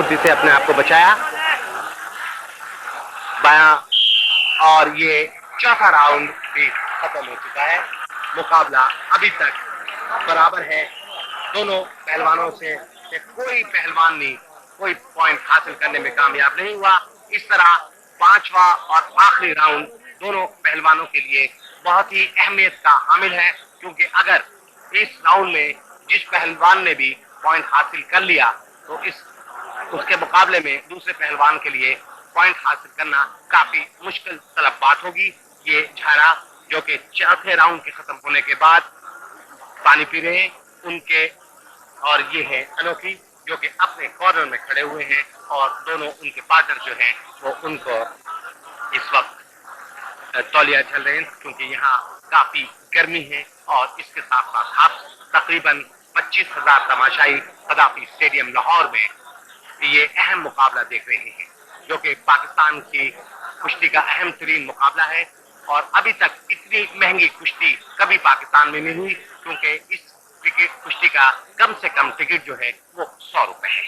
फुर्ती से अपने आप को बचाया बायां, और ये चौथा राउंड भी खत्म हो चुका है। मुकाबला अभी तक बराबर है। दोनों पहलवानों से कोई पहलवान नहीं कोई पॉइंट हासिल करने में कामयाब नहीं हुआ। इस तरह पांचवा और आखिरी राउंड दोनों पहलवानों के लिए बहुत ही अहमियत का हामिल है, क्योंकि अगर इस राउंड में जिस पहलवान ने भी पॉइंट हासिल कर लिया तो उसके मुकाबले में दूसरे पहलवान के लिए पॉइंट हासिल करना काफी मुश्किल तलब बात होगी। ये झारा जो कि चौथे राउंड के खत्म होने के बाद पानी पी रहे हैं उनके, और ये है अनोखी जो कि अपने कॉर्नर में खड़े हुए हैं, और दोनों उनके पार्टनर जो हैं वो उनको इस वक्त तौलिया चल रहे हैं, क्योंकि यहाँ काफी गर्मी है। और इसके साथ साथ आप तकरीबन 25,000 तमाशाई कदाफी स्टेडियम लाहौर में ये अहम मुकाबला देख रहे हैं, जो कि पाकिस्तान की कुश्ती का अहम तरीन मुकाबला है। और अभी तक इतनी महंगी कुश्ती कभी पाकिस्तान में नहीं हुई, क्योंकि इस कुश्ती का कम से कम टिकट जो है वो 100 रुपए है।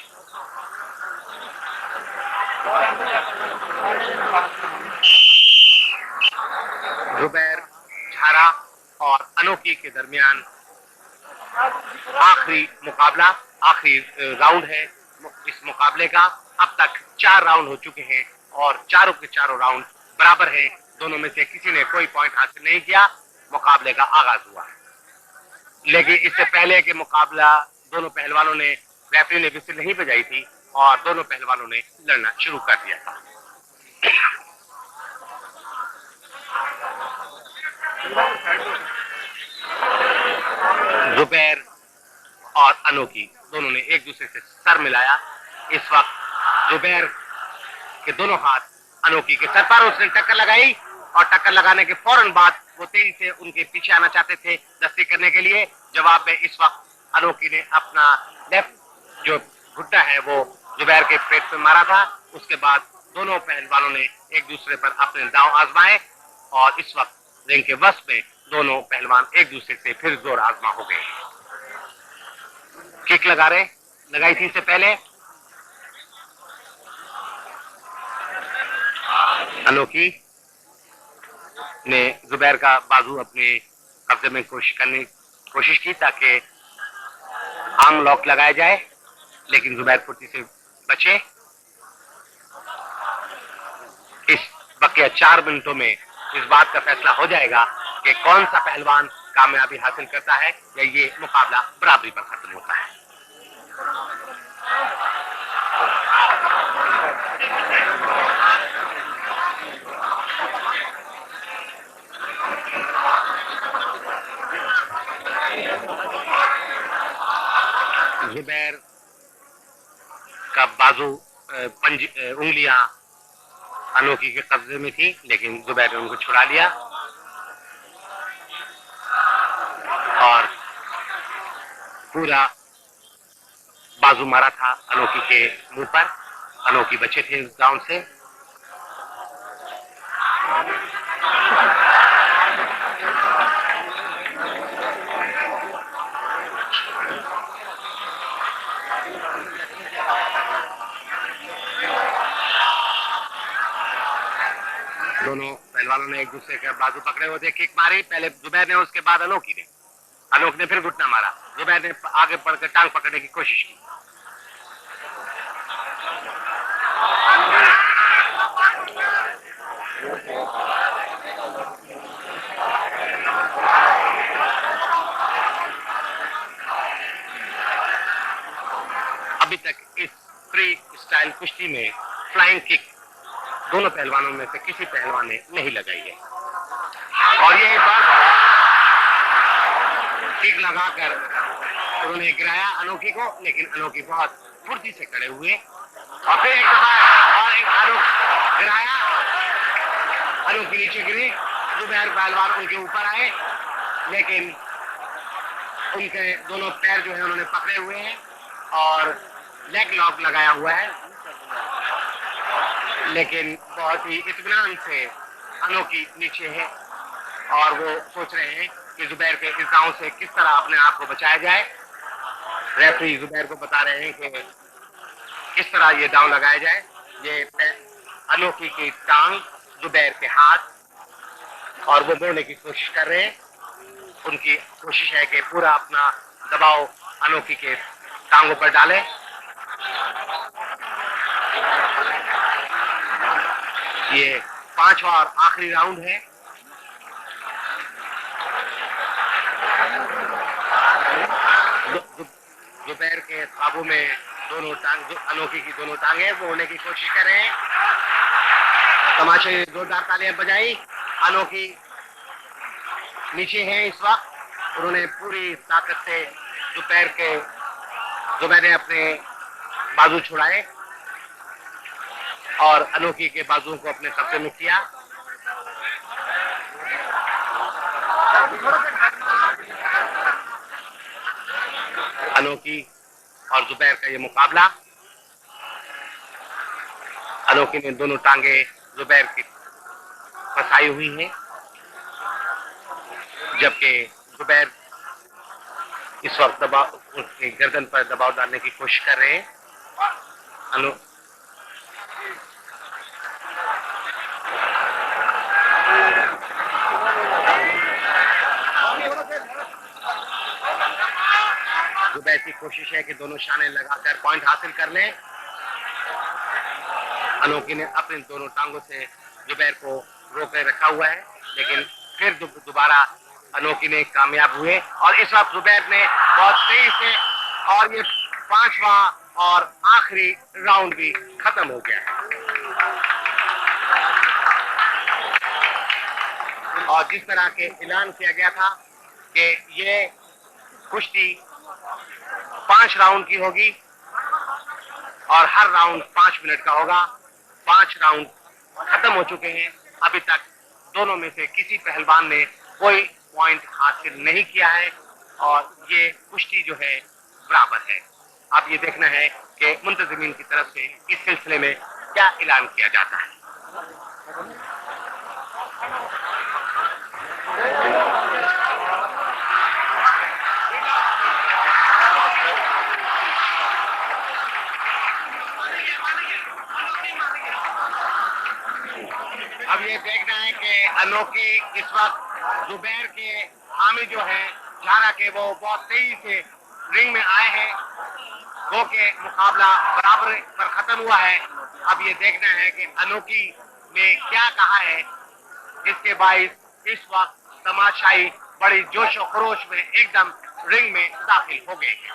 जुबैर झारा और अनोखी के दरमियान आखिरी मुकाबला, आखिरी राउंड है इस मुकाबले का। अब तक 4 राउंड हो चुके हैं और चारों के चारों राउंड बराबर हैं। दोनों में से किसी ने कोई पॉइंट हासिल नहीं किया। मुकाबले का आगाज हुआ, लेकिन इससे पहले कि मुकाबला दोनों पहलवानों ने रेफरी ने विसिल नहीं बजाई थी और दोनों पहलवानों ने लड़ना शुरू कर दिया था। जुबैर और अनोखी दोनों ने एक दूसरे से सर मिलाया। इस वक्त जुबैर के दोनों हाथ अनोखी के सर पर उसने टक्कर लगाई, और टक्कर लगाने के फौरन बाद वो तेजी से उनके पीछे आना चाहते थे दस्ती करने के लिए। जवाब में इस वक्त अनोखी ने अपना लेफ्ट जो घुट्टा है वो जुबैर के पेट पे मारा था। उसके बाद दोनों पहलवानों ने एक दूसरे पर अपने दांव आजमाए, और इस वक्त रिंग के वश में दोनों पहलवान एक दूसरे से फिर जोर आजमा हो गए। किक लगाई थी इससे पहले। अनोखी ने जुबैर का बाजू अपने कब्जे में कोशिश की ताकि आर्म लॉक लगाया जाए, लेकिन जुबैर फुर्ती से बचे। इस बकिया 4 मिनटों में इस बात का फैसला हो जाएगा कि कौन सा पहलवान कामयाबी हासिल करता है या ये मुकाबला बराबरी पर खत्म होता है। जुबैर का बाजू उंगलियां अनोखी के कब्जे में थी, लेकिन जुबैर ने उनको छुड़ा लिया और पूरा बाजू मारा था अनोखी के मुंह पर। अनोखी बचे थे इस राउंड से। दोनों पहलवानों ने एक दूसरे के बाजू पकड़े हुए थे। किक मारी पहले जुबैर ने, उसके बाद अनोखी ने। अनोख ने फिर घुटना मारा। जुबैर ने आगे बढ़कर टांग पकड़ने की कोशिश की। अभी तक इस फ्री स्टाइल कुश्ती में फ्लाइंग किक दोनों पहलवानों में से किसी पहलवान ने नहीं लगाई है, और ये बात किक लगाकर उन्होंने गिराया अनोखी को, लेकिन अनोखी बहुत फुर्ती से खड़े हुए और फिर एक दफा और एक अनोख गिराया। अनोखी नीचे गिरी। जुबैर पहलवान उनके ऊपर आए, लेकिन उनके दोनों पैर जो है उन्होंने पकड़े हुए हैं और लेग लॉक लगाया हुआ है, लेकिन बहुत ही इत्मीनान से अनोखी नीचे है और वो सोच रहे हैं कि जुबैर के इस दांव से किस तरह अपने आप को बचाया जाए। रेफरी जुबैर को बता रहे हैं कि किस तरह ये दांव लगाया जाए। ये अनोखी की टांग जुबैर के हाथ और वो मोड़ने की कोशिश कर रहे हैं। उनकी कोशिश है कि पूरा अपना दबाव अनोखी के टांगों पर डालें। ये पांचवा और आखिरी राउंड है। जुबैर के काबू में दोनों टांग, अनोखी की दोनों टांगे वो होने की कोशिश कर रहे हैं। तमाशे जोरदार तालियां बजाई। अनोखी नीचे हैं इस वक्त। उन्होंने पूरी ताकत से जुबैर ने अपने बाजू छुड़ाए और अनोखी के बाजुओं को अपने कब्जे में किया। अनोखी और जुबैर का ये मुकाबला। अनोखी ने दोनों टांगे जुबैर की फंसाई हुई हैं, जबकि जुबैर इस वक्त दबाव उसकी गर्दन पर दबाव डालने की कोशिश कर रहे हैं। जुबैर की कोशिश है कि दोनों शाने लगाकर पॉइंट हासिल कर लें। अनोखी ने अपने दोनों टांगों से जुबैर को रोके रखा हुआ है, लेकिन फिर दोबारा अनोखी ने कामयाब हुए और इस वक्त जुबैर ने बहुत तेजी से, और ये पांचवा और आखिरी राउंड भी खत्म हो गया है। और जिस तरह के ऐलान किया गया था कि ये कुश्ती 5 राउंड की होगी और हर राउंड 5 मिनट का होगा। 5 राउंड खत्म हो चुके हैं। अभी तक दोनों में से किसी पहलवान ने कोई पॉइंट हासिल नहीं किया है और ये कुश्ती जो है बराबर है। अब ये देखना है कि मुंतजिमीन की तरफ से इस सिलसिले में क्या ऐलान किया जाता है। अब ये देखना है कि अनोखी इस वक्त जुबैर के हामी जो है झारा के, वो बहुत तेजी से रिंग में आए हैं। वो के मुकाबला बराबर पर खत्म हुआ है। अब ये देखना है कि अनोखी ने क्या कहा है, जिसके बाइस इस वक्त तमाशाई बड़ी जोश और खरोश में एकदम रिंग में दाखिल हो गए हैं।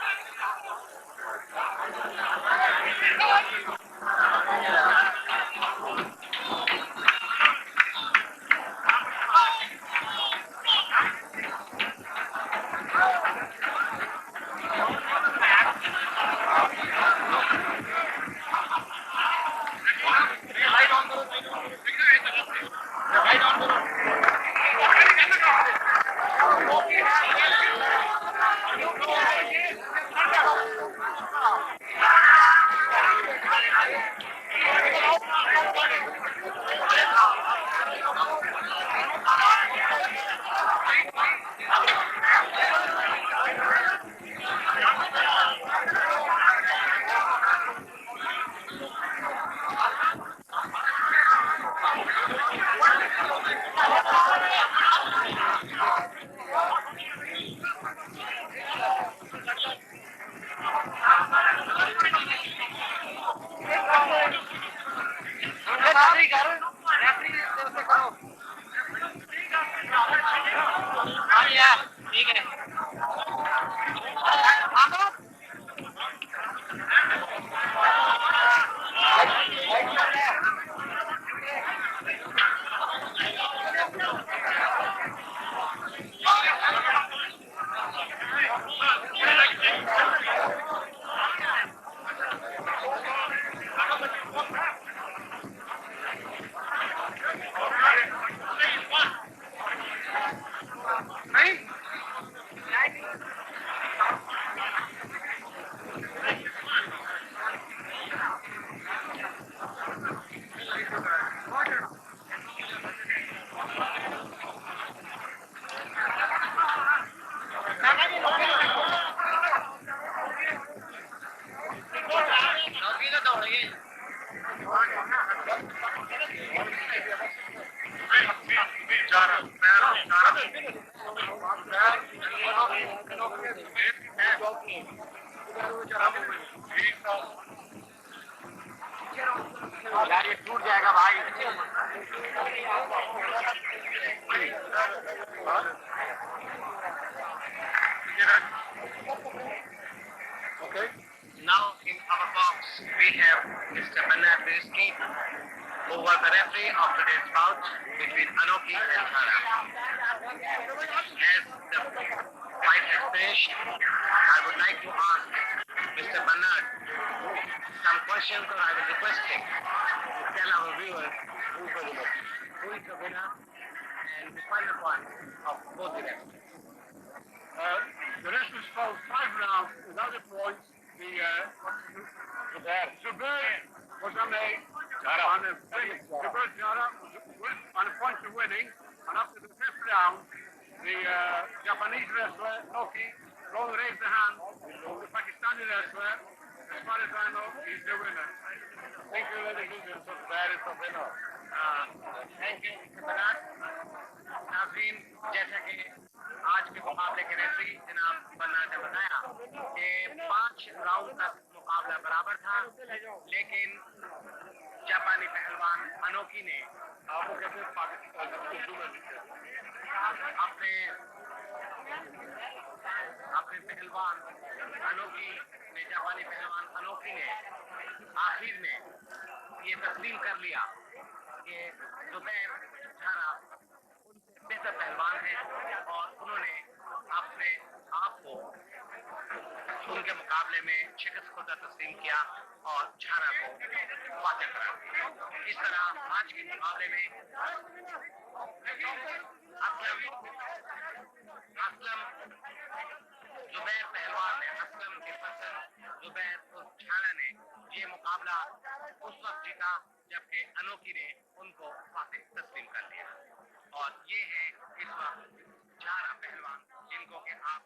यार ये टूट जाएगा भाई। Okay. Now in our box we have Mr. Bernard Birsky, who was the referee of today's bout between Anoki and Thara. As the fight has finished, I would like to ask Mr. Bernard some questions, or I will request him to tell our viewers who is the winner and the final point of both the wrestlers. The rest was fought 5 rounds without a point. Zubair was on a point of winning, and after the 5th round, the Japanese wrestler Noki raised the hand. The Pakistani wrestler, as far as I know, is the winner. Thank you, ladies and gentlemen. Zubair is the winner. Thank you, Mr. Bernard. नाज़रीन, जैसा कि आज के मुकाबले के referee जनाब Bernard ने बताया कि 5 राउंड तक मुकाबला बराबर था, लेकिन जापानी पहलवान अनोकी ने जापानी पहलवान अनोकी ने आखिर में ये तस्लीम कर लिया कि जुबैर झारा बेहतर पहलवान है और उन्होंने अपने आप को उनके मुकाबले में शिकस्त को तस्लीम किया और झारा को फातह करार दिया। इस तरह आज के मुकाबले में असलम जुबैर पहलवान ने, असलम के पसंद जुबैर और झारा ने ये मुकाबला उस वक्त जीता जबकि अनोकी ने उनको फातह तस्लीम कर लिया। और ये है इस वक्त 4 पहलवान जिनको कि आप